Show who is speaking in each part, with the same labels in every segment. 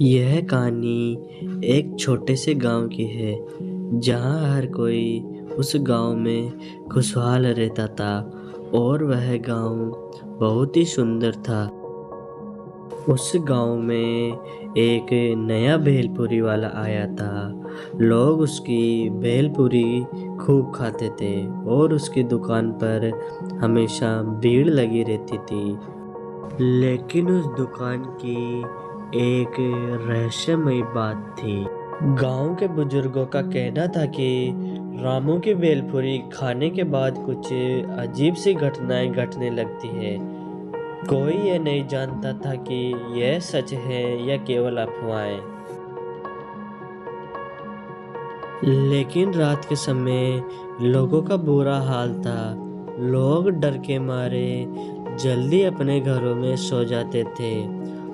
Speaker 1: यह कहानी एक छोटे से गांव की है जहां हर कोई उस गांव में खुशहाल रहता था और वह गांव बहुत ही सुंदर था। उस गांव में एक नया भेलपुरी वाला आया था। लोग उसकी भेलपुरी खूब खाते थे और उसकी दुकान पर हमेशा भीड़ लगी रहती थी। लेकिन उस दुकान की एक रहस्यमयी बात थी। गांव के बुजुर्गों का कहना था कि रामू की भेलपुरी खाने के बाद कुछ अजीब सी घटनाएं घटने लगती है। कोई ये नहीं जानता था कि यह सच है या केवल अफवाहें। लेकिन रात के समय लोगों का बुरा हाल था। लोग डर के मारे जल्दी अपने घरों में सो जाते थे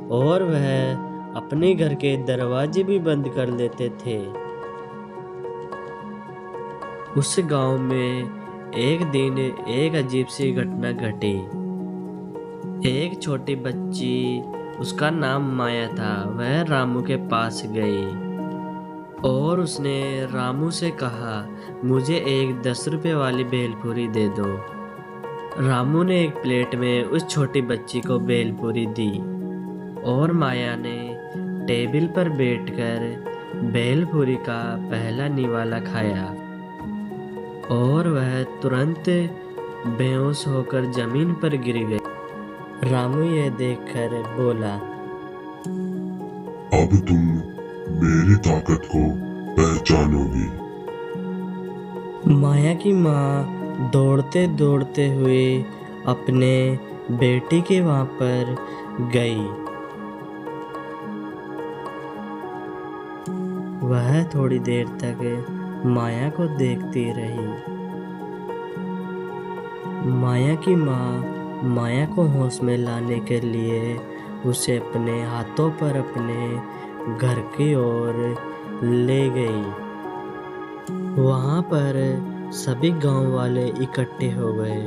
Speaker 1: और वह अपने घर के दरवाजे भी बंद कर लेते थे। उस गांव में एक दिन एक अजीब सी घटना घटी। एक छोटी बच्ची, उसका नाम माया था, वह रामू के पास गई और उसने रामू से कहा, मुझे एक 10 रुपए वाली भेलपुरी दे दो। रामू ने एक प्लेट में उस छोटी बच्ची को भेलपुरी दी और माया ने टेबल पर बैठकर भेलपुरी का पहला निवाला खाया और वह तुरंत बेहोश होकर जमीन पर गिर गई। रामू यह देखकर बोला,
Speaker 2: अब तुम मेरी ताकत को पहचानोगी।
Speaker 1: माया की माँ दौड़ते दौड़ते हुए अपने बेटी के वहां पर गई। वह थोड़ी देर तक माया को देखती रही। माया की माँ माया को होश में लाने के लिए उसे अपने हाथों पर अपने घर की ओर ले गई। वहाँ पर सभी गांव वाले इकट्ठे हो गए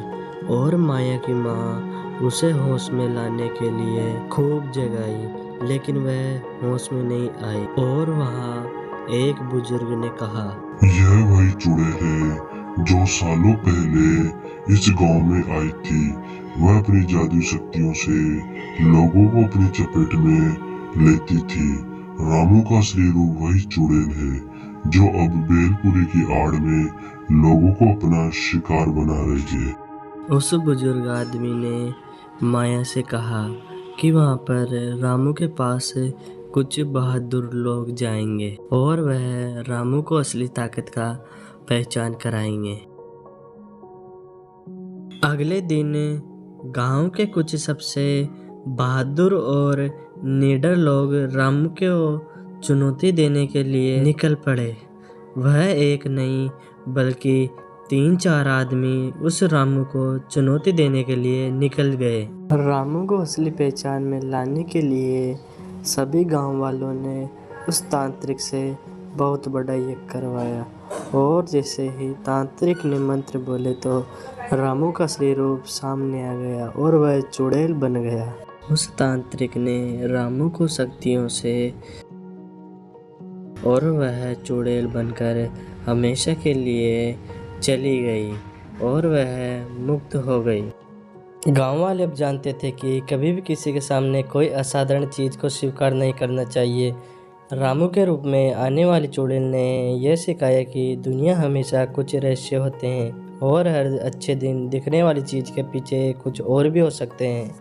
Speaker 1: और माया की माँ उसे होश में लाने के लिए खूब जगाई, लेकिन वह होश में नहीं आई। और वहाँ एक बुजुर्ग ने कहा,
Speaker 2: यह वही चुड़ैल है जो सालों पहले इस गांव में आई थी। वह अपनी जादुई शक्तियों से लोगों को अपनी चपेट में लेती थी। रामू का असली रूप वही चुड़ैल है जो अब भेलपुरी की आड़ में लोगों को अपना शिकार बना रही है।
Speaker 1: उस बुजुर्ग आदमी ने माया से कहा कि वहाँ पर रामू के पास कुछ बहादुर लोग जाएंगे और वह रामू को असली ताकत का पहचान कराएंगे। अगले दिन गांव के कुछ सबसे बहादुर और निडर लोग रामू को चुनौती देने के लिए निकल पड़े। वह एक नहीं बल्कि 3-4 आदमी उस रामू को चुनौती देने के लिए निकल गए। रामू को असली पहचान में लाने के लिए सभी गांव वालों ने उस तांत्रिक से बहुत बड़ा यज्ञ करवाया और जैसे ही तांत्रिक ने मंत्र बोले तो रामू का असली रूप सामने आ गया और वह चुड़ैल बन गया। उस तांत्रिक ने रामू को शक्तियों से और वह चुड़ैल बनकर हमेशा के लिए चली गई और वह मुक्त हो गई। गांव वाले अब जानते थे कि कभी भी किसी के सामने कोई असाधारण चीज़ को स्वीकार नहीं करना चाहिए। रामू के रूप में आने वाली चुड़ैल ने यह सिखाया कि दुनिया हमेशा कुछ रहस्य होते हैं और हर अच्छे दिन दिखने वाली चीज़ के पीछे कुछ और भी हो सकते हैं।